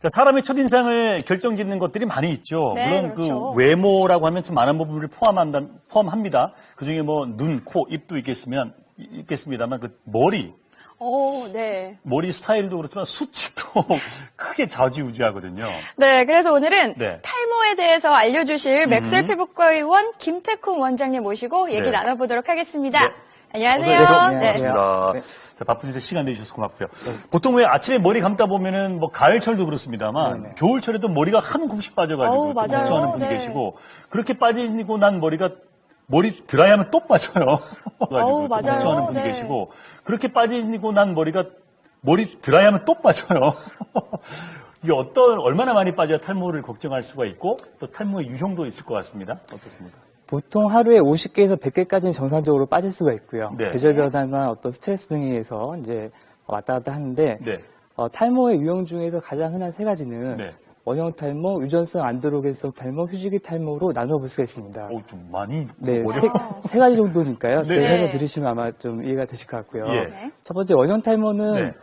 그러니까 사람의 첫인상을 결정짓는 것들이 많이 있죠. 네, 물론 그렇죠. 그 외모라고 하면 좀 많은 부분을 포함합니다. 그중에 뭐 눈, 코, 입도 있겠습니다만 그 네. 머리 스타일도 그렇지만 수치도 크게 좌지우지하거든요. 네, 그래서 오늘은 네. 탈모에 대해서 알려주실 맥스웰 피부과 의원 김태쿵 원장님 모시고 얘기 네. 나눠보도록 하겠습니다. 네. 안녕하세요. 반갑습니다. 네. 자, 바쁜 시간 내주셔서 고맙고요. 보통 왜 아침에 머리 감다 보면은 뭐 가을철도 그렇습니다만 네네. 겨울철에도 머리가 한 곱씩 빠져가지고 어우, 좀 맞아요. 걱정하는 분이 네. 계시고 그렇게 빠지고 난 머리 드라이하면 또 빠져요. 어우, 좀 맞아요. 걱정하는 분이 네. 계시고 그렇게 빠지고 난 머리 드라이하면 또 빠져요. 이게 얼마나 많이 빠져야 탈모를 걱정할 수가 있고 또 탈모의 유형도 있을 것 같습니다. 어떻습니까? 보통 하루에 50개에서 100개까지는 정상적으로 빠질 수가 있고요. 네. 계절 변화나 어떤 스트레스 등에 의해서 이제 왔다 갔다 하는데 네. 탈모의 유형 중에서 가장 흔한 세 가지는 네. 원형 탈모, 유전성 안드로겐성 탈모, 휴지기 탈모로 나눠볼 수가 있습니다. 좀 많이 네, 어려워. 세 가지 정도니까요. 네. 네. 설명 들으시면 아마 좀 이해가 되실 것 같고요. 예. 네. 첫 번째 원형 탈모는 네.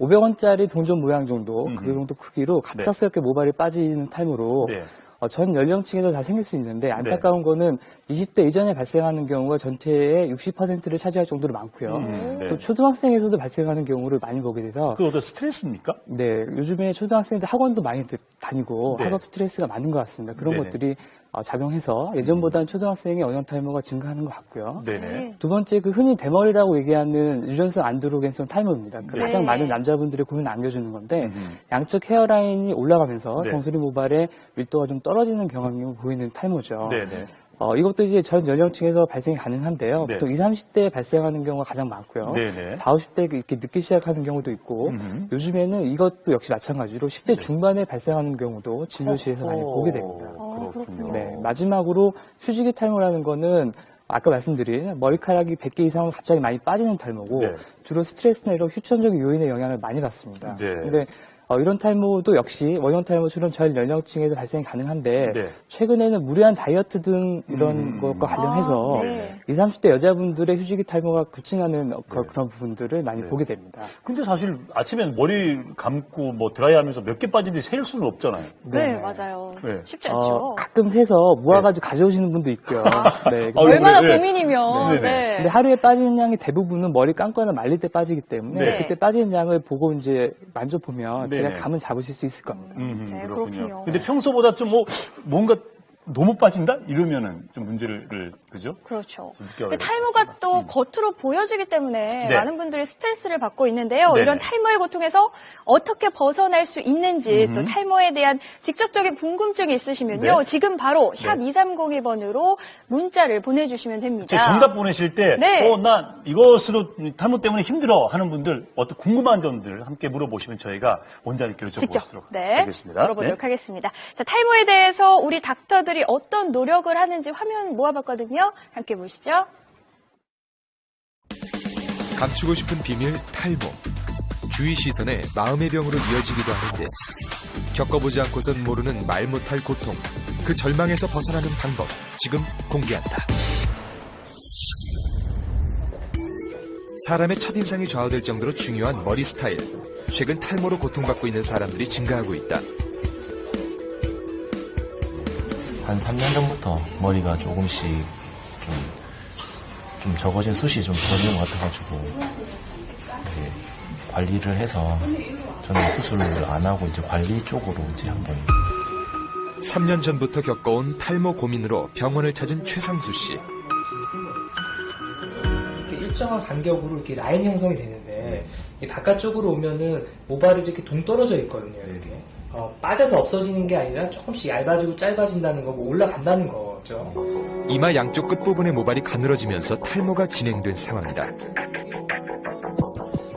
500원짜리 동전 모양 정도, 음. 그 정도 크기로 갑작스럽게 모발이 빠지는 탈모로 네. 전 연령층에서 다 생길 수 있는데 안타까운 거는 20대 이전에 발생하는 경우가 전체의 60%를 차지할 정도로 많고요. 네. 또 초등학생에서도 발생하는 경우를 많이 보게 돼서 그 어떤 스트레스입니까? 네, 요즘에 초등학생들 학원도 많이 다니고 네. 학업 스트레스가 많은 것 같습니다. 그런 네네. 것들이 작용해서 예전보다는 초등학생의 원형 탈모가 증가하는 것 같고요. 네네. 두 번째 그 흔히 대머리라고 얘기하는 유전성 안드로겐성 탈모입니다. 그 네. 가장 많은 남자분들의 고민을 안겨주는 건데 음흠. 양쪽 헤어라인이 올라가면서 네. 정수리 모발의 밀도가 좀 떨어지는 경향이 보이는 탈모죠. 네네. 이것도 이제 전 연령층에서 발생이 가능한데요. 네. 보통 20, 30대에 발생하는 경우가 가장 많고요. 네네. 40, 50대 이렇게 늦게 시작하는 경우도 있고 음흠. 요즘에는 이것도 역시 마찬가지로 10대 중반에 발생하는 경우도 진료실에서 많이 보게 됩니다. 그렇군요. 네, 마지막으로 휴지기 탈모라는 거는 아까 말씀드린 머리카락이 100개 이상은 갑자기 많이 빠지는 탈모고 네. 주로 스트레스나 이런 후천적인 요인의 영향을 많이 받습니다. 네. 근데 이런 탈모도 역시 원형 탈모처럼 전 연령층에도 발생이 가능한데 네. 최근에는 무리한 다이어트 등 이런 것과 관련해서 네. 20, 30대 여자분들의 휴지기 탈모가 급증하는 그런 부분들을 많이 네. 보게 됩니다. 근데 사실 아침엔 머리 감고 뭐 드라이하면서 몇 개 빠진지 셀 수는 없잖아요. 네, 네. 맞아요. 네. 쉽지 않죠. 가끔 세서 모아가지고 가져오시는 분도 있고요. 네. 얼마나 네. 고민이면. 네. 네. 근데 하루에 빠지는 양이 대부분은 머리 감거나 말릴 때 빠지기 때문에 네. 그때 빠지는 양을 보고 이제 만져보면 네네. 그냥 감은 잡으실 수 있을 겁니다. 네, 그렇군요. 그렇군요. 근데 평소보다 좀 뭔가 너무 빠진다? 이러면은 좀 문제를, 그죠? 그렇죠. 좀 느껴야 근데 탈모가 또 겉으로 보여지기 때문에 네. 많은 분들이 스트레스를 받고 있는데요. 네네. 이런 탈모의 고통에서 어떻게 벗어날 수 있는지 또 탈모에 대한 직접적인 궁금증이 있으시면요. 네. 지금 바로 샵 네. 2302번으로 문자를 보내주시면 됩니다. 제 정답 보내실 때, 네. 나 이것으로 탈모 때문에 힘들어 하는 분들, 어떤 궁금한 점들 함께 물어보시면 저희가 원장님께 직접 여쭤보도록 네, 하겠습니다. 물어보도록 하겠습니다. 자, 탈모에 대해서 우리 닥터들이 어떤 노력을 하는지 화면 모아봤거든요. 함께 보시죠. 감추고 싶은 비밀 탈모. 주위 시선에 마음의 병으로 이어지기도 하는데 겪어보지 않고선 모르는 말 못할 고통. 그 절망에서 벗어나는 방법 지금 공개한다. 사람의 첫인상이 좌우될 정도로 중요한 머리 스타일. 최근 탈모로 고통받고 있는 사람들이 증가하고 있다. 한 3년 전부터 머리가 조금씩 좀 적어진 숱이 좀 적어진 것 같아가지고 이제 관리를 해서 저는 수술을 안 하고 이제 관리 쪽으로 이제 한번 3년 전부터 겪어온 탈모 고민으로 병원을 찾은 최상수 씨. 이렇게 일정한 간격으로 이렇게 라인 형성이 되는데 이게 바깥쪽으로 오면은 모발이 이렇게 동떨어져 있거든요. 이렇게 빠져서 없어지는 게 아니라 조금씩 얇아지고 짧아진다는 거고 올라간다는 거죠. 이마 양쪽 끝부분의 모발이 가늘어지면서 탈모가 진행된 상황이다.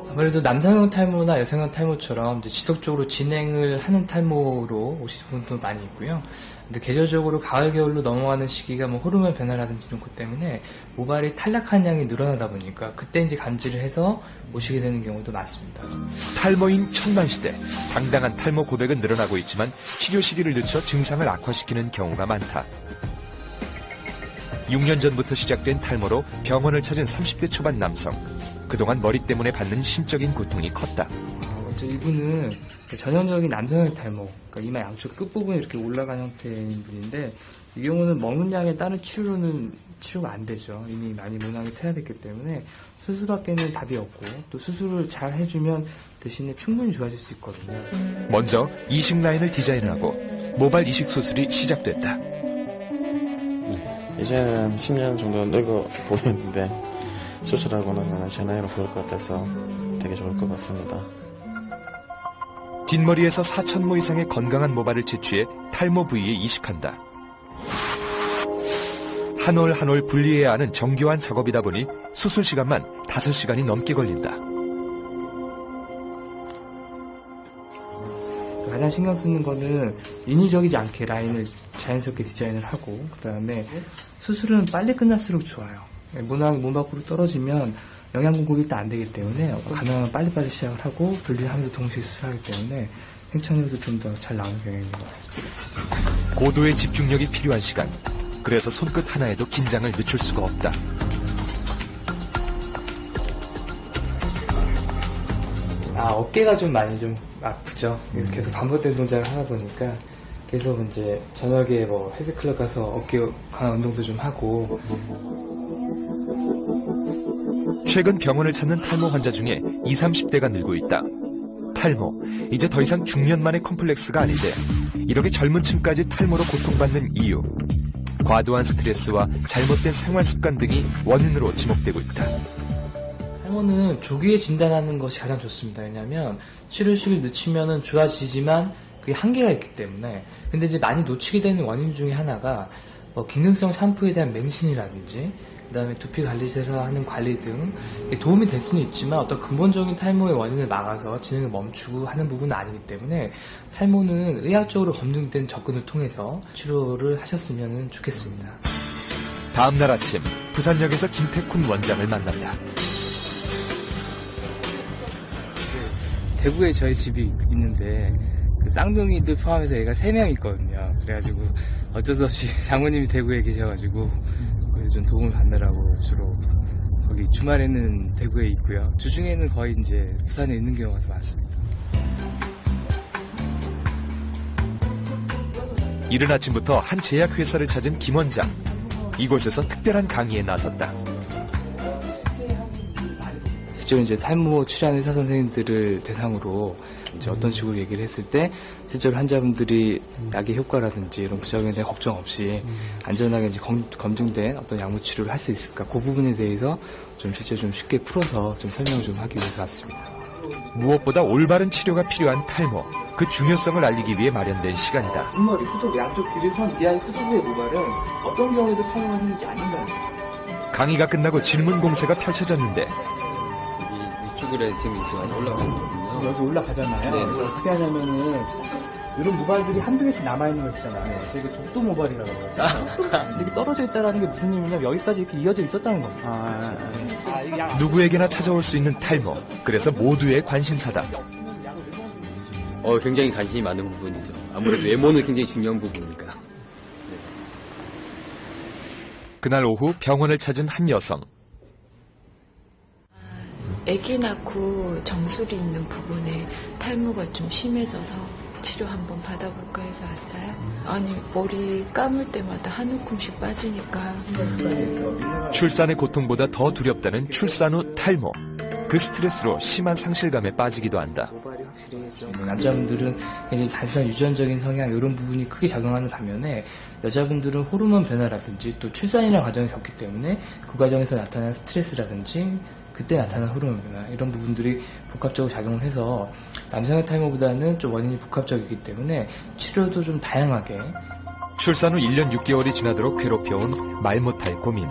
아무래도 남성형 탈모나 여성형 탈모처럼 이제 지속적으로 진행을 하는 탈모로 오시는 분도 많이 있고요. 근데 계절적으로 가을 겨울로 넘어가는 시기가 뭐 호르몬 변화라든지 이런 것 때문에 모발이 탈락한 양이 늘어나다 보니까 그때 이제 감지를 해서 오시게 되는 경우도 많습니다. 탈모인 천만시대. 당당한 탈모 고백은 늘어나고 있지만 치료 시기를 늦춰 증상을 악화시키는 경우가 많다. 6년 전부터 시작된 탈모로 병원을 찾은 30대 초반 남성. 그동안 머리 때문에 받는 심적인 고통이 컸다. 이분은 전형적인 남성형 탈모, 그러니까 이마 양쪽 끝부분이 이렇게 올라간 형태인 분인데, 이 경우는 먹는 양에 따른 치료로는 치료가 안 되죠. 이미 많이 모낭이 퇴화됐기 때문에 수술밖에는 답이 없고, 또 수술을 잘 해주면 대신에 충분히 좋아질 수 있거든요. 먼저 이식 라인을 디자인하고 모발 이식 수술이 시작됐다. 이제는 10년 정도 늙어 보이는데 수술하고 나면 제 나이로 보일 것 같아서 되게 좋을 것 같습니다. 뒷머리에서 4,000모 이상의 건강한 모발을 채취해 탈모 부위에 이식한다. 한 올 한 올 분리해야 하는 정교한 작업이다 보니 수술 시간만 5시간이 넘게 걸린다. 가장 신경 쓰는 거는 인위적이지 않게 라인을 자연스럽게 디자인을 하고, 그 다음에 수술은 빨리 끝날수록 좋아요. 모낭이 몸 밖으로 떨어지면 영양 공급이 일단 안 되기 때문에 가능하면 빨리빨리 시작을 하고 분리를 하면서 동시에 수술하기 때문에 생착률도 좀 더 잘 나오는 경향이 있는 것 같습니다. 고도의 집중력이 필요한 시간. 그래서 손끝 하나에도 긴장을 늦출 수가 없다. 어깨가 좀 많이 좀 아프죠. 계속 반복된 동작을 하다 보니까 계속 이제 저녁에 뭐 헬스클럽 가서 어깨 강화 운동도 좀 하고. 최근 병원을 찾는 탈모 환자 중에 20, 30대가 늘고 있다. 탈모, 이제 더 이상 중년만의 컴플렉스가 아닌데 이렇게 젊은 층까지 탈모로 고통받는 이유. 과도한 스트레스와 잘못된 생활 습관 등이 원인으로 지목되고 있다. 탈모는 조기에 진단하는 것이 가장 좋습니다. 왜냐하면 치료식을 늦추면 좋아지지만 그게 한계가 있기 때문에. 근데 이제 많이 놓치게 되는 원인 중에 하나가 기능성 샴푸에 대한 맹신이라든지, 그 다음에 두피 관리실에서 하는 관리 등 도움이 될 수는 있지만 어떤 근본적인 탈모의 원인을 막아서 진행을 멈추고 하는 부분은 아니기 때문에 탈모는 의학적으로 검증된 접근을 통해서 치료를 하셨으면 좋겠습니다. 다음 날 아침 부산역에서 김태훈 원장을 만난다. 대구에 저희 집이 있는데 그 쌍둥이들 포함해서 애가 3명 있거든요. 그래가지고 어쩔 수 없이 장모님이 대구에 계셔가지고 그래서 좀 도움을 받느라고 주로 거기 주말에는 대구에 있고요. 주중에는 거의 이제 부산에 있는 경우가 더 많습니다. 이른 아침부터 한 제약회사를 찾은 김 원장. 이곳에서 특별한 강의에 나섰다. 실제로 이제 탈모 치료하는 의사 선생님들을 대상으로 이제 어떤 식으로 얘기를 했을 때 실제로 환자분들이 약의 효과라든지 이런 부작용에 대한 걱정 없이 안전하게 이제 검증된 어떤 약물 치료를 할 수 있을까, 그 부분에 대해서 좀 실제 좀 쉽게 풀어서 좀 설명을 좀 하기 위해서 왔습니다. 무엇보다 올바른 치료가 필요한 탈모, 그 중요성을 알리기 위해 마련된 시간이다. 뒷머리, 후속, 양쪽 귀리선 위아래 수두부의 모발은 어떤 경우에도 탈모가 생기지 않는다는 거예요. 강의가 끝나고 질문 공세가 펼쳐졌는데 위쪽으로 지금 이렇게 많이 올라가는 거거든요. 여기 올라가잖아요. 네. 그래서 어떻게 하냐면은 이런 모발들이 한두 개씩 남아있는 거 있잖아요. 저희가 독도 모발이라고 그러거든요. 이렇게 떨어져 있다는 게 무슨 의미냐면 여기까지 이렇게 이어져 있었다는 겁니다. 누구에게나 찾아올 수 있는 탈모, 그래서 모두의 관심사다. 굉장히 관심이 많은 부분이죠. 아무래도 외모는 굉장히 중요한 부분이니까. 그날 오후 병원을 찾은 한 여성. 아기 낳고 정수리 있는 부분에 탈모가 좀 심해져서 치료 한번 받아볼까 해서 왔어요. 아니, 머리 감을 때마다 한 움큼씩 빠지니까. 출산의 고통보다 더 두렵다는 출산 후 탈모. 그 스트레스로 심한 상실감에 빠지기도 한다. 남자분들은 굉장히 단순한 유전적인 성향 이런 부분이 크게 작용하는 반면에 여자분들은 호르몬 변화라든지 또 출산이라는 과정을 겪기 때문에 그 과정에서 나타난 스트레스라든지 그때 나타난 호르몬 변화 이런 부분들이 복합적으로 작용을 해서 남성의 탈모보다는 좀 원인이 복합적이기 때문에 치료도 좀 다양하게. 출산 후 1년 6개월이 지나도록 괴롭혀온 말 못할 고민.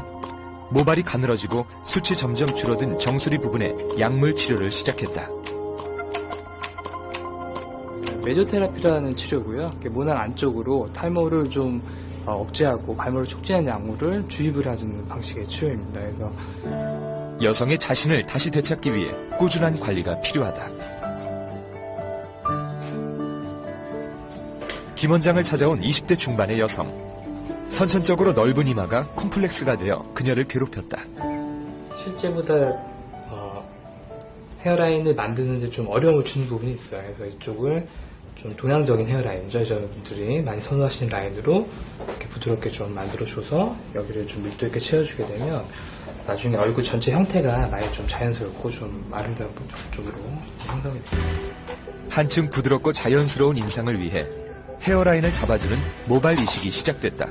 모발이 가늘어지고 수치 점점 줄어든 정수리 부분에 약물 치료를 시작했다. 메조테라피라는 치료고요. 모낭 안쪽으로 탈모를 좀 억제하고 발모를 촉진하는 약물을 주입을 하는 방식의 치료입니다. 그래서 여성의 자신을 다시 되찾기 위해 꾸준한 관리가 필요하다. 김 원장을 찾아온 20대 중반의 여성. 선천적으로 넓은 이마가 콤플렉스가 되어 그녀를 괴롭혔다. 실제보다 헤어라인을 만드는데 좀 어려움을 주는 부분이 있어요. 그래서 이쪽을 좀 동양적인 헤어라인, 여자분들이 많이 선호하시는 라인으로 이렇게 부드럽게 좀 만들어줘서 여기를 좀 밀도 있게 채워주게 되면 나중에 얼굴 전체 형태가 많이 좀 자연스럽고 좀 아름다운 쪽으로 형성이 됩니다. 한층 부드럽고 자연스러운 인상을 위해 헤어라인을 잡아주는 모발 이식이 시작됐다.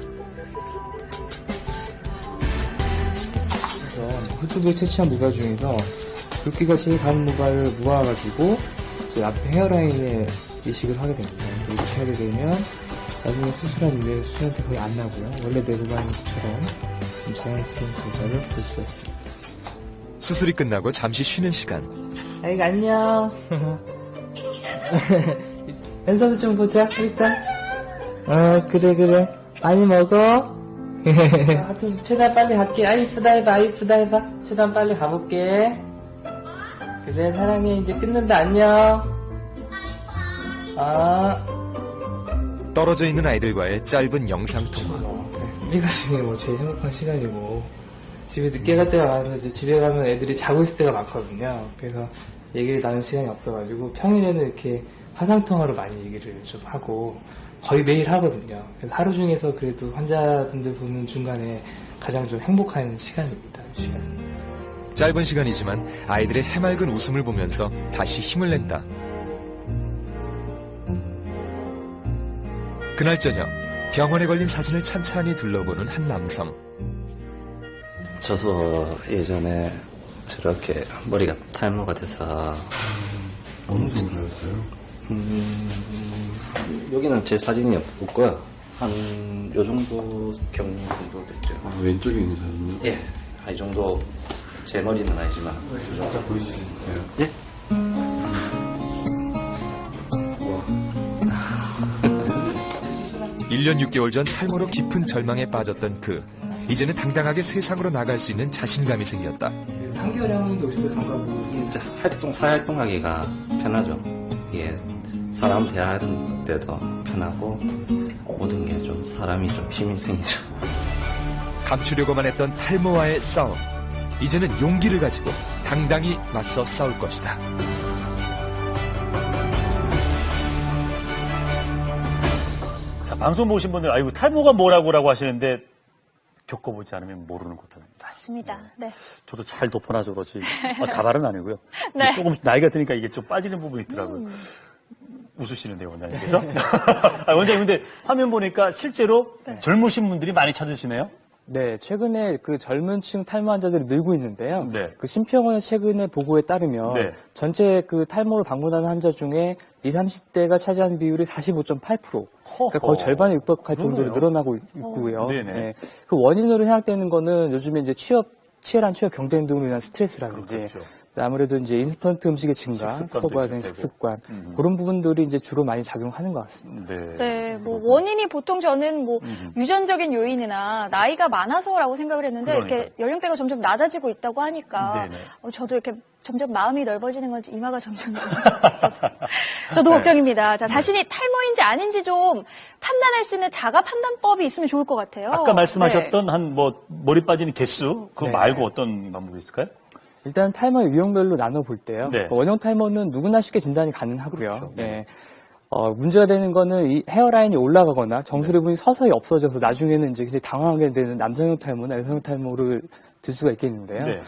그래서 유튜브에 채취한 모발 중에서 굵기가 제일 가는 모발을 모아가지고 이제 앞에 헤어라인에 이식을 하게 됩니다. 이렇게 하게 되면 나중에 수술한 이후에 수술한테 거의 안 나고요. 원래 내 모발처럼 좀 자연스러운 모발을 볼 수가 있습니다. 수술이 끝나고 잠시 쉬는 시간. 아이고 안녕. 연서도 좀 보자 일단. 그래 많이 먹어. 하여튼 최대한 빨리 갈게. 아 이쁘다 해봐. 최대한 빨리 가볼게. 그래 사랑해 이제 끝난다 안녕. 떨어져 있는 아이들과의 짧은 영상통화. 우리가 지금 제일 행복한 시간이고 집에 늦게 갈 때가 많아서 집에 가면 애들이 자고 있을 때가 많거든요. 그래서 얘기를 나눌 시간이 없어가지고 평일에는 이렇게 화상통화로 많이 얘기를 좀 하고 거의 매일 하거든요. 그래서 하루 중에서 그래도 환자분들 보는 중간에 가장 좀 행복한 시간입니다. 짧은 시간이지만 아이들의 해맑은 웃음을 보면서 다시 힘을 낸다. 그날 저녁 병원에 걸린 사진을 찬찬히 둘러보는 한 남성. 저도 예전에 저렇게 머리가 탈모가 돼서 어느 정도였어요? 여기는 제 사진이 없고요. 한 요 정도 경로 정도 됐죠. 왼쪽에 있는 사진이요? 예, 이 정도 제 머리는 아니지만 이 정도. 살짝 보여주실 수 있어요? 예? 1년 6개월 전 탈모로 깊은 절망에 빠졌던 그. 이제는 당당하게 세상으로 나갈 수 있는 자신감이 생겼다. 3개월에 한 번도 오셔도 반가워. 사활동하기가 편하죠. 이게 사람 대하는 때도 편하고 모든 게 좀 사람이 좀 힘이 생기죠. 감추려고만 했던 탈모와의 싸움. 이제는 용기를 가지고 당당히 맞서 싸울 것이다. 자, 방송 보신 분들, 아이고, 탈모가 뭐라고 하시는데, 겪어보지 않으면 모르는 것도 합니다. 맞습니다. 네. 저도 잘 덮어놔서 그렇지. 다발은 아니고요. 네. 조금씩 나이가 드니까 이게 좀 빠지는 부분이 있더라고요. 웃으시는데요, 원장님께서. 원장님, 근데 화면 보니까 실제로 젊으신 분들이 많이 찾으시네요? 네, 최근에 그 젊은 층 탈모 환자들이 늘고 있는데요. 네. 그 심평원 최근의 보고에 따르면 네. 전체 그 탈모를 방문하는 환자 중에 20, 30대가 차지하는 비율이 45.8%. 그러니까 거의 절반에 육박할 정도로 늘어나고 있고요. 네네. 그 원인으로 생각되는 거는 요즘에 이제 치열한 취업 경쟁 등으로 인한 스트레스라든지 그렇죠. 아무래도 이제 인스턴트 음식의 증가, 서구화된 식습관 그런 부분들이 이제 주로 많이 작용하는 것 같습니다. 네, 뭐 원인이 보통 저는 뭐 유전적인 요인이나 나이가 많아서라고 생각을 했는데 이렇게 연령대가 점점 낮아지고 있다고 하니까 저도 이렇게 점점 마음이 넓어지는 건지 이마가 점점 넓어져서 저도 걱정입니다. 자, 자신이 탈모인지 아닌지 좀 판단할 수 있는 자가 판단법이 있으면 좋을 것 같아요. 아까 말씀하셨던 한 머리 빠지는 개수 그거 말고 어떤 방법이 있을까요? 일단 탈모의 유형별로 나눠볼 때요. 네. 원형 탈모는 누구나 쉽게 진단이 가능하고요. 그렇죠. 네. 문제가 되는 거는 이 헤어라인이 올라가거나 정수리 부분이 서서히 없어져서 나중에는 이제 굉장히 당황하게 되는 남성형 탈모나 여성형 탈모를 들 수가 있겠는데요. 네.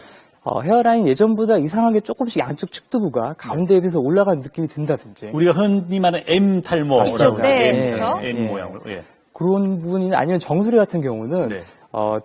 헤어라인 예전보다 이상하게 조금씩 양쪽 측두부가 가운데에 비해서 올라가는 느낌이 든다든지. 우리가 흔히 말하는 M 탈모라고 네, M 모양으로. 예. 그런 부분이나 아니면 정수리 같은 경우는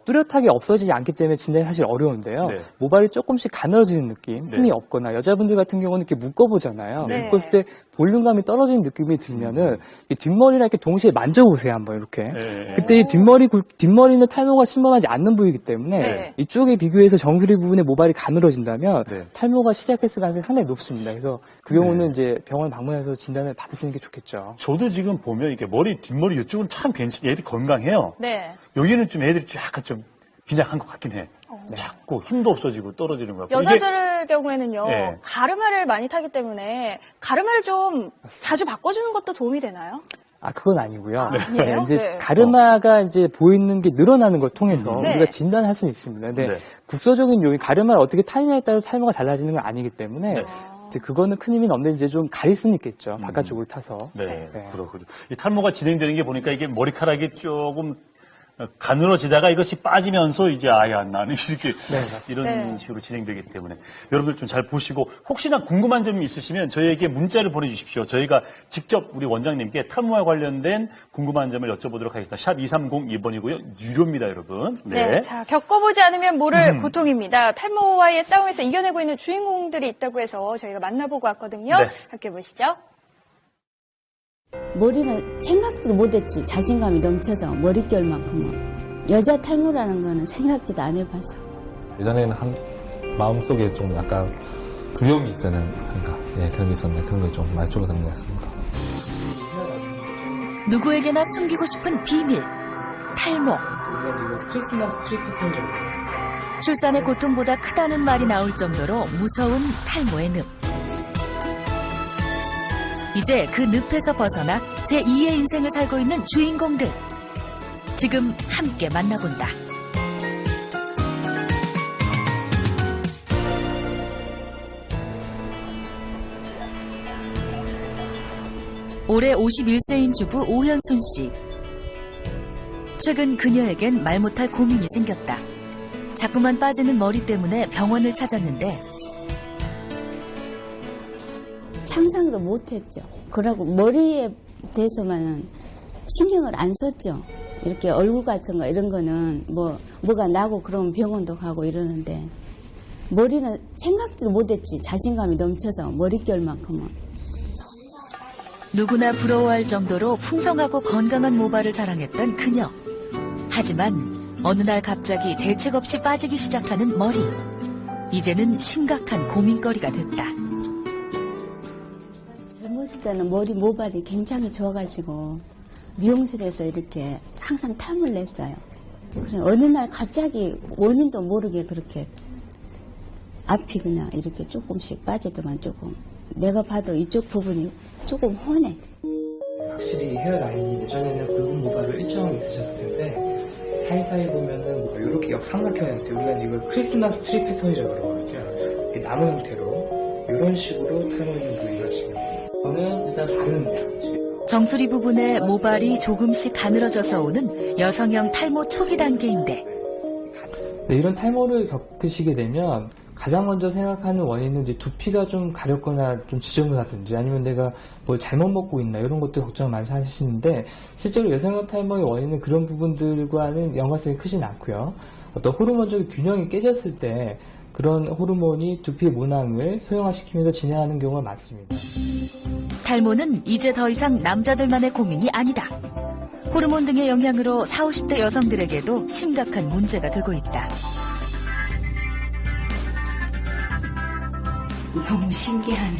뚜렷하게 없어지지 않기 때문에 진단이 사실 어려운데요. 모발이 조금씩 가늘어지는 느낌, 힘이 없거나 여자분들 같은 경우는 이렇게 묶어보잖아요. 묶었을 때 볼륨감이 떨어지는 느낌이 들면은 이 뒷머리랑 이렇게 동시에 만져보세요 한번 이렇게. 그때 이 뒷머리는 탈모가 침범하지 않는 부위이기 때문에 이쪽에 비교해서 정수리 부분에 모발이 가늘어진다면 탈모가 시작했을 가능성이 상당히 높습니다. 그래서 그 경우는 이제 병원 방문해서 진단을 받으시는 게 좋겠죠. 저도 지금 보면 이렇게 뒷머리 이쪽은 참 괜찮, 애들이 건강해요. 네. 여기는 좀 애들이 약간 좀 빈약한 것 같긴 해. 자꾸 힘도 없어지고 떨어지는 것 같고. 여자들 경우에는요, 가르마를 많이 타기 때문에 가르마를 좀 자주 바꿔주는 것도 도움이 되나요? 그건 아니고요. 아니에요? 이제 가르마가 이제 보이는 게 늘어나는 걸 통해서 우리가 진단할 수는 있습니다. 근데 국소적인 요인, 가르마를 어떻게 타느냐에 따라 탈모가 달라지는 건 아니기 때문에 이제 그거는 큰 의미는 없는데 이제 좀 가릴 수는 있겠죠. 바깥쪽으로 타서. 네, 그렇군요. 이 탈모가 진행되는 게 보니까 이게 머리카락이 조금 가늘어지다가 이것이 빠지면서 이제 아예 안 나는 이렇게 이런 식으로 진행되기 때문에 여러분들 좀 잘 보시고 혹시나 궁금한 점이 있으시면 저희에게 문자를 보내주십시오. 저희가 직접 우리 원장님께 탈모와 관련된 궁금한 점을 여쭤보도록 하겠습니다. 샵 2302번이고요. 유료입니다, 여러분. 네. 자, 겪어보지 않으면 모를 고통입니다. 탈모와의 싸움에서 이겨내고 있는 주인공들이 있다고 해서 저희가 만나보고 왔거든요. 함께 보시죠. 머리는 생각지도 못했지. 자신감이 넘쳐서 머릿결만큼은. 여자 탈모라는 거는 생각지도 안 해봐서. 예전에는 마음속에 좀 약간 두려움이 있었는 그런 게 있었는데 그런 게 좀 많이 줄어든 것 같습니다. 누구에게나 숨기고 싶은 비밀, 탈모. 크리스마스 트리 패턴이라고. 출산의 고통보다 크다는 말이 나올 정도로 무서운 탈모의 늪. 이제 그 늪에서 벗어나 제2의 인생을 살고 있는 주인공들. 지금 함께 만나본다. 올해 51세인 주부 오현순 씨. 최근 그녀에겐 말 못할 고민이 생겼다. 자꾸만 빠지는 머리 때문에 병원을 찾았는데 상상도 못했죠. 그러고 머리에 대해서만은 신경을 안 썼죠. 이렇게 얼굴 같은 거 이런 거는 뭐가 나고 그러면 병원도 가고 이러는데 머리는 생각지도 못했지. 자신감이 넘쳐서 머릿결만큼은. 누구나 부러워할 정도로 풍성하고 건강한 모발을 자랑했던 그녀. 하지만 어느 날 갑자기 대책 없이 빠지기 시작하는 머리. 이제는 심각한 고민거리가 됐다. 젊었을 때는 머리 모발이 굉장히 좋아가지고 미용실에서 이렇게 항상 탐을 냈어요. 그래 어느 날 갑자기 원인도 모르게 그렇게 앞이 그냥 이렇게 조금씩 빠지더만 조금. 내가 봐도 이쪽 부분이 조금 훤해. 확실히 헤어라인이 예전에는 굵은 모발을 일정하게 있으셨을 텐데 사이사이 보면은 이렇게 역삼각형이 있죠. 우리가 이걸 크리스마스 트리 패턴이라고 그러거든요. 이렇게 나무 형태로 이런 식으로 탈모 있는 부위가 지금. 저는 일단 다른데요. 정수리 부분에 모발이 조금씩 가늘어져서 오는 여성형 탈모 초기 단계인데. 네, 이런 탈모를 겪으시게 되면 가장 먼저 생각하는 원인은 이제 두피가 좀 가렵거나 좀 지저분하든지 아니면 내가 뭘 잘못 먹고 있나 이런 것들 걱정을 많이 하시는데 실제로 여성형 탈모의 원인은 그런 부분들과는 연관성이 크진 않고요. 어떤 호르몬적인 균형이 깨졌을 때 그런 호르몬이 두피의 모낭을 소형화시키면서 진행하는 경우가 많습니다. 탈모는 이제 더 이상 남자들만의 고민이 아니다. 호르몬 등의 영향으로 40, 50대 여성들에게도 심각한 문제가 되고 있다. 너무 신기하네.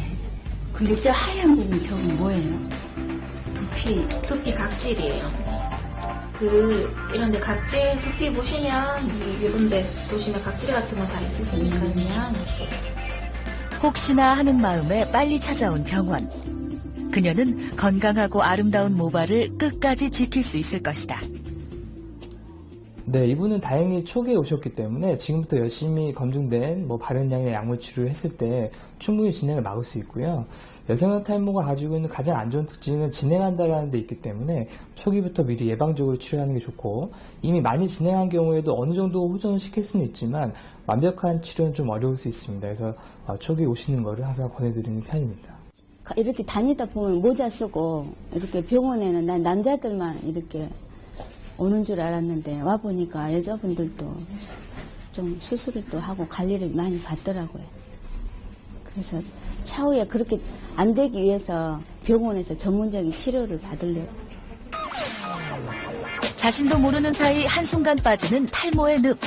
근데 저 하얀 부분 저건 뭐예요? 두피 각질이에요. 이런데 각질 두피 보시면 이런데 보시면 각질 같은 거 다 있으시니까요. 혹시나 하는 마음에 빨리 찾아온 병원. 그녀는 건강하고 아름다운 모발을 끝까지 지킬 수 있을 것이다. 네, 이분은 다행히 초기에 오셨기 때문에 지금부터 열심히 검증된 바른양의 약물 치료를 했을 때 충분히 진행을 막을 수 있고요. 여성형 탈모가 가지고 있는 가장 안 좋은 특징은 진행한다는 데 있기 때문에 초기부터 미리 예방적으로 치료하는 게 좋고 이미 많이 진행한 경우에도 어느 정도 호전을 시킬 수는 있지만 완벽한 치료는 좀 어려울 수 있습니다. 그래서 초기에 오시는 거를 항상 권해드리는 편입니다. 이렇게 다니다 보면 모자 쓰고 이렇게 병원에는 난 남자들만 이렇게 오는 줄 알았는데 와보니까 여자분들도 좀 수술을 또 하고 관리를 많이 받더라고요. 그래서 차후에 그렇게 안 되기 위해서 병원에서 전문적인 치료를 받으려고. 자신도 모르는 사이 한순간 빠지는 탈모의 늪.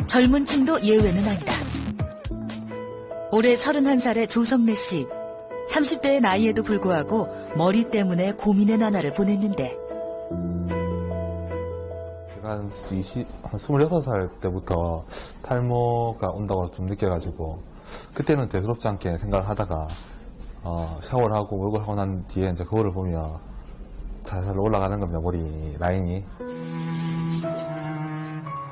젊은 층도 예외는 아니다. 올해 31살의 조성래 씨. 30대의 나이에도 불구하고 머리 때문에 고민의 나날을 보냈는데 제가 한 26살 때부터 탈모가 온다고 좀 느껴가지고 그때는 대수롭지 않게 생각을 하다가 샤워를 하고 목욕을 하고 난 뒤에 이제 거울을 보면 살살 올라가는 겁니다. 머리 라인이.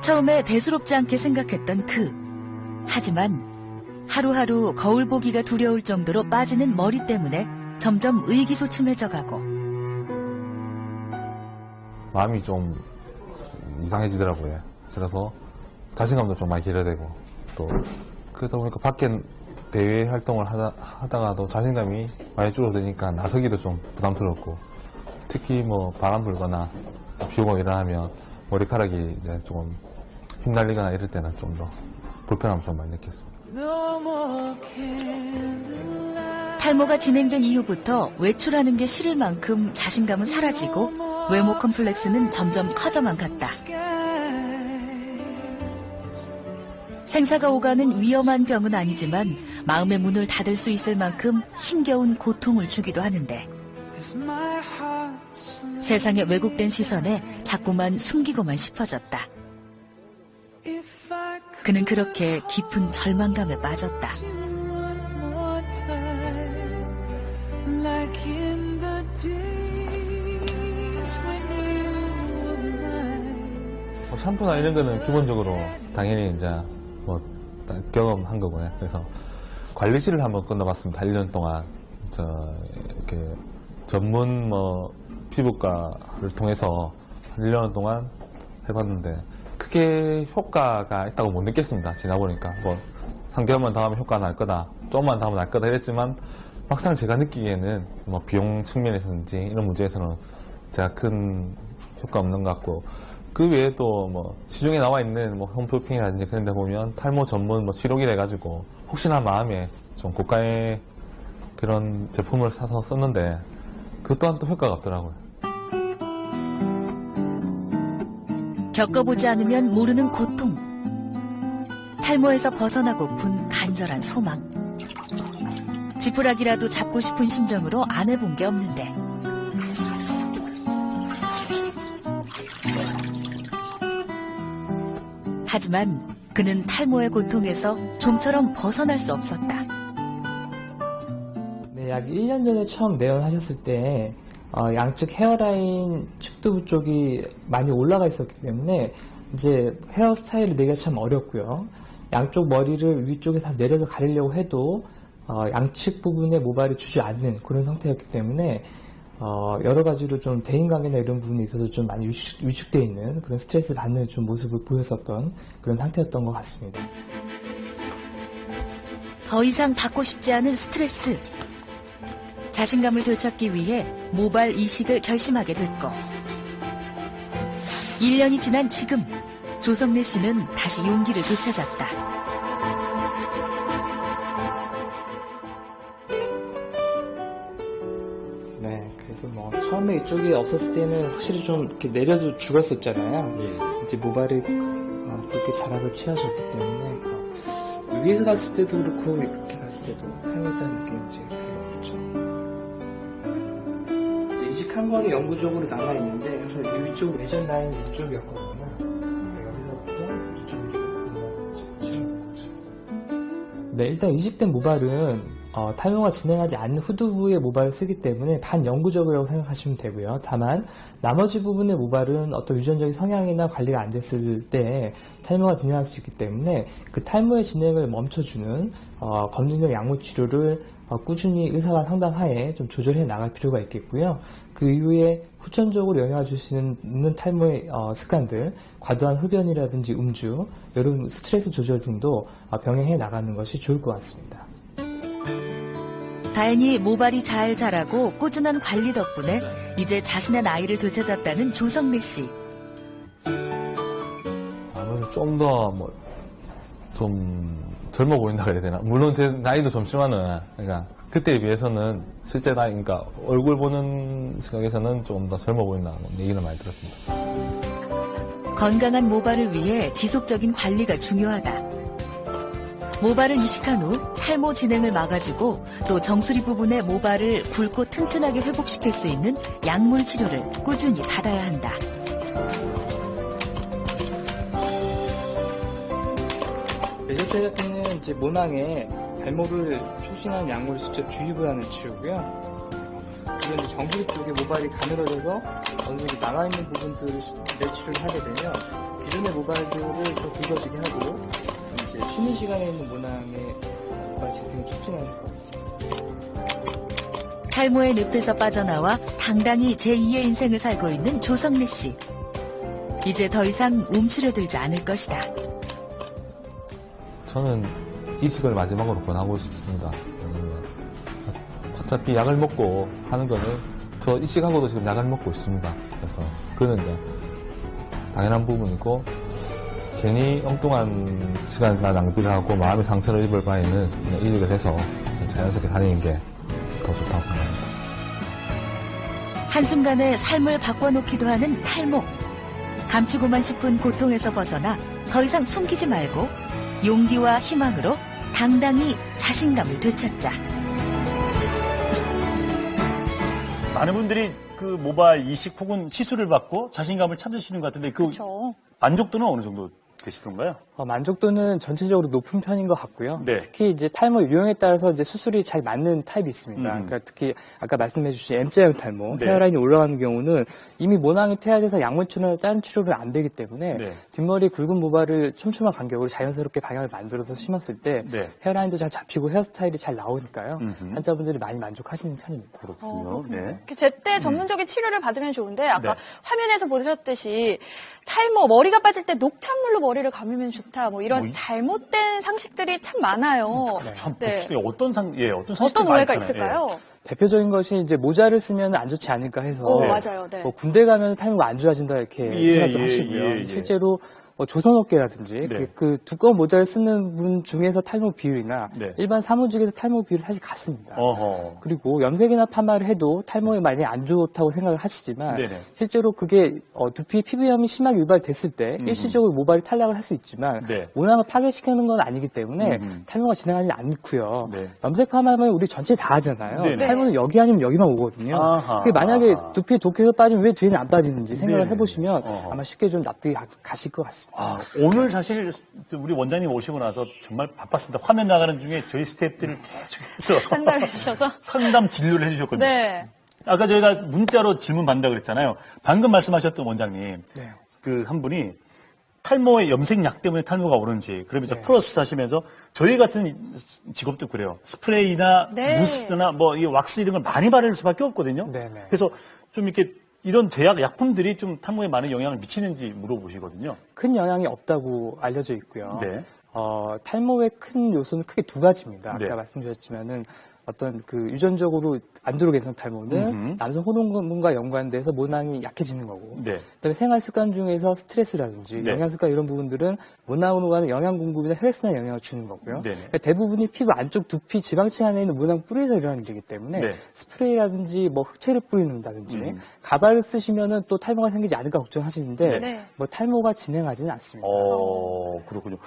처음에 대수롭지 않게 생각했던 하지만 하루하루 거울 보기가 두려울 정도로 빠지는 머리 때문에 점점 의기소침해져가고 마음이 좀 이상해지더라고요. 그래서 자신감도 좀 많이 길어되고 또 그러다 보니까 밖에 대외 활동을 하다가도 자신감이 많이 줄어드니까 나서기도 좀 부담스럽고 특히 뭐 바람 불거나 비 오고 일어나면 머리카락이 이제 조금 휘날리거나 이럴 때는 좀 더 불편함을 좀 많이 느꼈습니다. 탈모가 진행된 이후부터 외출하는 게 싫을 만큼 자신감은 사라지고 외모 컴플렉스는 점점 커져만 갔다. 생사가 오가는 위험한 병은 아니지만 마음의 문을 닫을 수 있을 만큼 힘겨운 고통을 주기도 하는데 세상의 왜곡된 시선에 자꾸만 숨기고만 싶어졌다. 그는 그렇게 깊은 절망감에 빠졌다. 샴푸나 이런 거는 기본적으로 당연히 이제 뭐 경험한 거고요. 그래서 관리실을 한번 끊어봤습니다. 1년 동안 이렇게 전문 뭐 피부과를 통해서 1년 동안 해봤는데 크게 효과가 있다고 못 느꼈습니다. 지나보니까 뭐 3개월만 더 하면 효과 날 거다, 조금만 더 하면 날 거다 이랬지만 막상 제가 느끼기에는 뭐 비용 측면에서든지 이런 문제에서는 제가 큰 효과 없는 것 같고 그 외에도 뭐 시중에 나와 있는 뭐 홈쇼핑이라든지 그런 데 보면 탈모 전문 뭐 치료기를 해가지고 혹시나 마음에 좀 고가의 그런 제품을 사서 썼는데 그 또한 또 효과가 없더라고요. 겪어보지 않으면 모르는 고통. 탈모에서 벗어나고픈 간절한 소망. 지푸라기라도 잡고 싶은 심정으로 안 해본 게 없는데. 하지만 그는 탈모의 고통에서 좀처럼 벗어날 수 없었다. 네, 약 1년 전에 처음 내원하셨을 때 양측 헤어라인 측두부 쪽이 많이 올라가 있었기 때문에 이제 헤어 스타일을 내기가 참 어렵고요. 양쪽 머리를 위쪽에서 내려서 가리려고 해도 양측 부분에 모발이 주지 않는 그런 상태였기 때문에 여러 가지로 좀 대인관계나 이런 부분에 있어서 좀 많이 위축되어 있는 그런 스트레스를 받는 좀 모습을 보였었던 그런 상태였던 것 같습니다. 더 이상 받고 싶지 않은 스트레스. 자신감을 되찾기 위해 모발 이식을 결심하게 됐고 1년이 지난 지금 조성래 씨는 다시 용기를 되찾았다. 그래서 뭐 처음에 이쪽이 없었을 때는 확실히 좀 이렇게 내려도 죽었었잖아요. 이제 모발이 그렇게 자락을 취하셨기 때문에 위에서 봤을 때도 그렇고 이렇게 봤을 때도 탈모자는 느낌이 이제 그렇죠. 이식한 거는 영구적으로 남아 있는데 그래서 위쪽 레전 라인 이쪽이었거든요. 여기서부터 이쪽으로 네, 일단 이식된 모발은 탈모가 진행하지 않는 후두부의 모발을 쓰기 때문에 반영구적이라고 생각하시면 되고요. 다만 나머지 부분의 모발은 어떤 유전적인 성향이나 관리가 안 됐을 때 탈모가 진행할 수 있기 때문에 그 탈모의 진행을 멈춰주는 검진적 약물 치료를 꾸준히 의사와 상담하에 좀 조절해 나갈 필요가 있겠고요. 그 이후에 후천적으로 영향을 줄 수 있는 탈모의 습관들, 과도한 흡연이라든지 음주, 이런 스트레스 조절 등도 병행해 나가는 것이 좋을 것 같습니다. 다행히 모발이 잘 자라고 꾸준한 관리 덕분에 이제 자신의 나이를 되찾았다는 조성래 씨. 아무래도 좀 더 좀 젊어 보인다 그래야 되나? 물론 제 나이도 젊지만은 그러니까 그때에 비해서는 실제 나이, 그러니까 얼굴 보는 시각에서는 좀 더 젊어 보인다는 얘기는 많이 들었습니다. 건강한 모발을 위해 지속적인 관리가 중요하다. 모발을 이식한 후 탈모 진행을 막아주고 또 정수리 부분의 모발을 굵고 튼튼하게 회복시킬 수 있는 약물 치료를 꾸준히 받아야 한다. 레저 테라피는 이제 모낭에 발모를 촉진하는 약물을 직접 주입을 하는 치료고요. 그리고 이제 정수리 쪽에 모발이 가늘어져서 어느 정도 남아있는 부분들을 내치료를 하게 되면 기존의 모발들을 더 굵어지게 하고 이제 쉬는 시간에 있는 모낭의 좀 촉진해야 될 것 같습니다. 탈모의 늪에서 빠져나와 당당히 제2의 인생을 살고 있는 조성래 씨. 이제 더 이상 움츠려들지 않을 것이다. 저는 이식을 마지막으로 권하고 싶습니다. 어차피 약을 먹고 하는 거는 저 이식하고도 지금 약을 먹고 있습니다. 그래서 그는 이제 당연한 부분이고 괜히 엉뚱한 시간이나 낭비를 하고 마음의 상처를 입을 바에는 그냥 이식을 해서 자연스럽게 다니는 게 더 좋다고 생각합니다. 한순간에 삶을 바꿔놓기도 하는 탈모. 감추고만 싶은 고통에서 벗어나 더 이상 숨기지 말고 용기와 희망으로 당당히 자신감을 되찾자. 많은 분들이 그 모발 이식 혹은 시술을 받고 자신감을 찾으시는 것 같은데 그 만족도는 어느 정도 되시던가요? 만족도는 전체적으로 높은 편인 것 같고요. 네. 특히 이제 탈모 유형에 따라서 이제 수술이 잘 맞는 타입이 있습니다. 그러니까 특히 아까 말씀해주신 M자형 탈모, 네. 헤어라인이 올라가는 경우는 이미 모낭이 퇴화돼서 약물치료나 다른 치료를 안 되기 때문에 네. 뒷머리 굵은 모발을 촘촘한 간격으로 자연스럽게 방향을 만들어서 심었을 때 네. 헤어라인도 잘 잡히고 헤어스타일이 잘 나오니까요. 환자분들이 많이 만족하시는 편입니다. 그렇군요. 네. 제때 전문적인 치료를 받으면 좋은데 아까 네. 화면에서 보셨듯이 탈모 머리가 빠질 때 녹찬물로 머리를 감으면 좋다. 뭐 이런 잘못된 상식들이 참 많아요. 참 네. 어떤 어떤 오해가 있을까요? 대표적인 것이 이제 모자를 쓰면 안 좋지 않을까 해서 맞아요. 네. 뭐 군대 가면 탈모가 안 좋아진다 이렇게 생각도 하시고요. 실제로 조선업계라든지 네. 그 두꺼운 모자를 쓰는 분 중에서 탈모 비율이나 네. 일반 사무직에서 탈모 비율이 사실 같습니다. 어허. 그리고 염색이나 파마를 해도 탈모에 많이 안 좋다고 생각을 하시지만 네네. 실제로 그게 두피 피부염이 심하게 유발됐을 때 일시적으로 모발이 탈락을 할 수 있지만 네. 모낭을 파괴시키는 건 아니기 때문에 탈모가 진행하지 않고요. 네. 염색 파마는 우리 전체 다 하잖아요. 네네. 탈모는 여기 아니면 여기만 오거든요. 아하. 그게 만약에 두피에 독해서 빠지면 왜 뒤에는 안 빠지는지 생각을 네네. 해보시면 아마 쉽게 좀 납득이 가실 것 같습니다. 오늘 사실 우리 원장님 오시고 나서 정말 바빴습니다. 화면 나가는 중에 저희 스태프들을 계속해서 상담해 주셔서 상담 진료를 해주셨거든요. 네. 아까 저희가 문자로 질문 받는다고 그랬잖아요. 방금 말씀하셨던 원장님, 그 한 분이 탈모의 염색약 때문에 탈모가 오는지, 그러면서 프로세스 하시면서 저희 같은 직업도 그래요. 스프레이나 무스나 뭐 이 왁스 이런 걸 많이 바를 수밖에 없거든요. 그래서 좀 이렇게 이런 제약 약품들이 좀 탈모에 많은 영향을 미치는지 물어보시거든요. 큰 영향이 없다고 알려져 있고요. 네. 탈모의 큰 요소는 크게 두 가지입니다. 아까 네. 말씀드렸지만은 어떤 그 유전적으로 안드로겐성 탈모는 남성 호르몬과 연관돼서 모낭이 약해지는 거고, 네. 그다음에 생활 습관 중에서 스트레스라든지 네. 영양 습관 이런 부분들은 모낭으로 가는 영양 공급이나 혈액순환에 영향을 주는 거고요. 네. 그러니까 대부분이 피부 안쪽 두피 지방층 안에 있는 모낭 뿌리에서 일어나는 일이기 때문에 네. 스프레이라든지 뭐 흑채를 뿌리는다든지 가발을 쓰시면은 또 탈모가 생기지 않을까 걱정하시는데 네. 뭐 탈모가 진행하지는 않습니다. 그렇군요.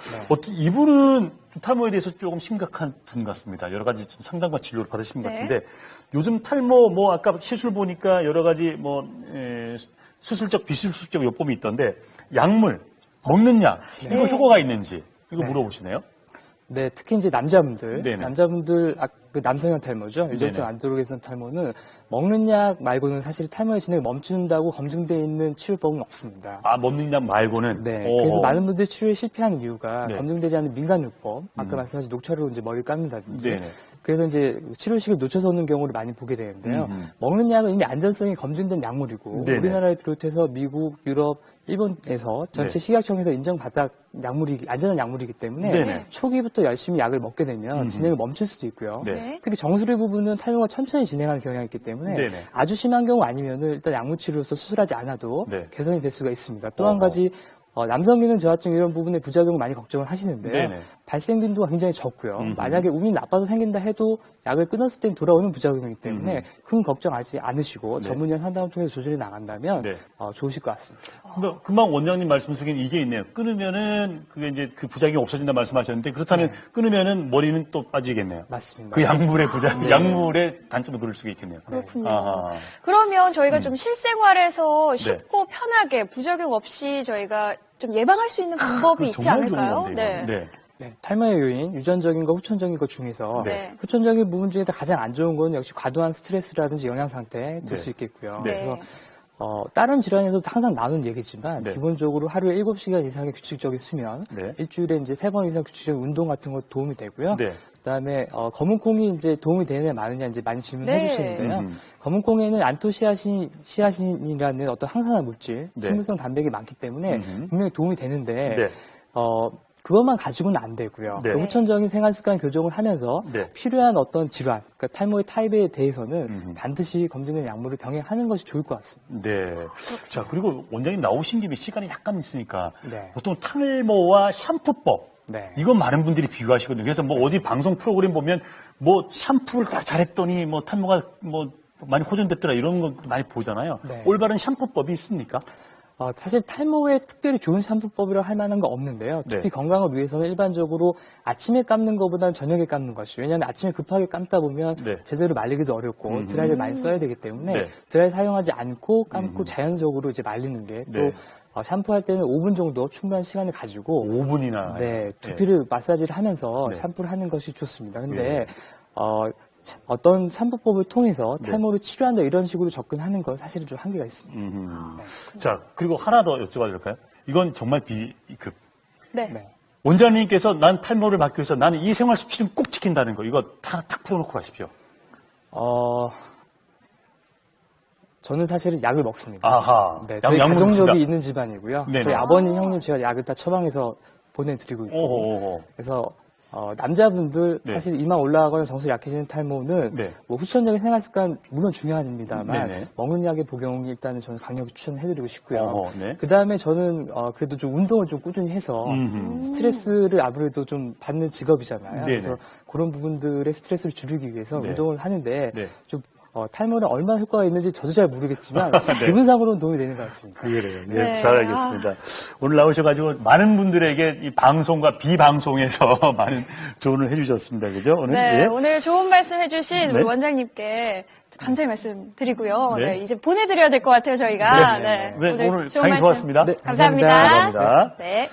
이분은 탈모에 대해서 조금 심각한 분 같습니다. 여러 가지 상담과 진료를 받으신 것 네. 같은데 요즘 탈모 뭐 아까 시술 보니까 여러 가지 뭐 수술적 비수술적 요법이 있던데 약물 먹는 약 이거 효과가 있는지 이거 물어보시네요. 네, 특히 이제 남자분들, 네네. 남자분들 그 남성형 탈모죠. 유전성 네네. 안드로겐성 탈모는 먹는 약 말고는 사실 탈모의 진행을 멈춘다고 검증되어 있는 치료법은 없습니다. 먹는 약 말고는. 네. 그래서 많은 분들이 치료에 실패하는 이유가 네. 검증되지 않은 민간요법, 아까 말씀하신 녹차로 이제 머리를 감는다든지. 네네. 그래서 이제 치료식을 놓쳐서 오는 경우를 많이 보게 되는데요. 먹는 약은 이미 안전성이 검증된 약물이고 네네. 우리나라를 비롯해서 미국, 유럽, 일본에서 전체 식약청에서 인정받아 안전한 약물이기 때문에 네네. 초기부터 열심히 약을 먹게 되면 진행을 멈출 수도 있고요. 네. 특히 정수리 부분은 탈모가 천천히 진행하는 경향이 있기 때문에 네네. 아주 심한 경우 아니면은 일단 약물 치료로서 수술하지 않아도 네. 개선이 될 수가 있습니다. 또 한 가지 남성 기능 저하증 이런 부분의 부작용을 많이 걱정을 하시는데요. 네네. 발생 빈도가 굉장히 적고요. 만약에 운이 나빠서 생긴다 해도 약을 끊었을 땐 돌아오는 부작용이기 때문에 큰 걱정하지 않으시고 네. 전문의와 상담을 통해서 조절이 나간다면 네. 좋으실 것 같습니다. 그러니까 금방 원장님 말씀 속에 이게 있네요. 끊으면은 그게 이제 그 부작용이 없어진다 말씀하셨는데 그렇다면 끊으면은 머리는 또 빠지겠네요. 맞습니다. 그 약물의 약물의 단점을 그럴 수가 있겠네요. 그렇군요. 아하. 그러면 저희가 좀 실생활에서 쉽고 편하게 부작용 없이 저희가 좀 예방할 수 있는 방법이 있지 정말 좋은 않을까요? 건데, 이거. 네, 탈모의 요인, 유전적인 거, 후천적인 것 중에서 네. 후천적인 부분 중에서 가장 안 좋은 건 역시 과도한 스트레스라든지 영양 상태에 들 수 있겠고요. 네. 그래서 다른 질환에서도 항상 나오는 얘기지만 기본적으로 하루에 7시간 이상의 규칙적인 수면, 일주일에 이제 3번 이상 규칙적인 운동 같은 것 도움이 되고요. 그다음에 검은콩이 이제 도움이 되느냐 마느냐 이제 많이 질문해 네. 주시는데요. 검은콩에는 안토시아닌이라는 어떤 항산화 물질, 네. 식물성 단백이 많기 때문에 분명히 도움이 되는데 네. 그것만 가지고는 안 되고요. 네. 후천적인 생활습관 교정을 하면서 네. 필요한 어떤 질환, 그러니까 탈모의 타입에 대해서는 반드시 검증된 약물을 병행하는 것이 좋을 것 같습니다. 네. 자, 그리고 원장님 나오신 김에 시간이 약간 있으니까 네. 보통 탈모와 샴푸법 네. 이건 많은 분들이 비교하시거든요. 그래서 뭐 어디 방송 프로그램 보면 뭐 샴푸를 다 잘했더니 뭐 탈모가 뭐 많이 호전됐더라 이런 거 많이 보잖아요. 네. 올바른 샴푸법이 있습니까? 사실 탈모에 특별히 좋은 샴푸법이라고 할 만한 거 없는데요. 특히 네. 건강을 위해서는 일반적으로 아침에 감는 것보다는 저녁에 감는 것이. 왜냐하면 아침에 급하게 감다 보면 네. 제대로 말리기도 어렵고 드라이를 많이 써야 되기 때문에 네. 드라이 사용하지 않고 감고 자연적으로 이제 말리는 게 또 네. 샴푸할 때는 5분 정도 충분한 시간을 가지고 5분이나 네, 두피를 마사지를 하면서 네. 샴푸를 하는 것이 좋습니다. 근데 네. 어떤 샴푸법을 통해서 네. 탈모를 치료한다 이런 식으로 접근하는 건 사실은 좀 한계가 있습니다. 자, 그리고 하나 더 여쭤봐도 될까요? 이건 정말 네. 네. 원장님께서 난 탈모를 막기 위해서 나는 이 생활 수치는 꼭 지킨다는 거 이거 탁 풀어놓고 가십시오. 저는 사실은 약을 먹습니다. 아하. 네, 약 저희 먹습니다. 가정력이 있는 집안이고요. 네네. 저희 아버님, 형님 제가 약을 다 처방해서 보내드리고 있고 오호오호. 그래서 남자분들 네. 사실 이마 올라가거나 정수 약해지는 탈모는 네. 뭐 후천적인 생활습관 물론 중요합니다만 네네. 먹는 약의 복용이 일단은 저는 강력히 추천해드리고 싶고요. 어허, 네. 그 다음에 저는 그래도 좀 운동을 좀 꾸준히 해서 스트레스를 아무래도 좀 받는 직업이잖아요. 네네. 그래서 그런 부분들의 스트레스를 줄이기 위해서 네. 운동을 하는데 네. 좀 탈모는 얼마나 효과가 있는지 저도 잘 모르겠지만 네. 기분상으로는 도움이 되는 것 같습니다. 그래요. 네, 네. 잘 알겠습니다. 오늘 나오셔가지고 많은 분들에게 이 방송과 비방송에서 많은 조언을 해주셨습니다. 그죠? 오늘 네, 예. 오늘 좋은 말씀 해주신 네. 우리 원장님께 감사의 말씀 드리고요. 네. 네, 이제 보내드려야 될 것 같아요, 저희가. 네. 네. 오늘 좋은 강의 말씀 좋았습니다. 네, 감사합니다. 감사합니다. 네.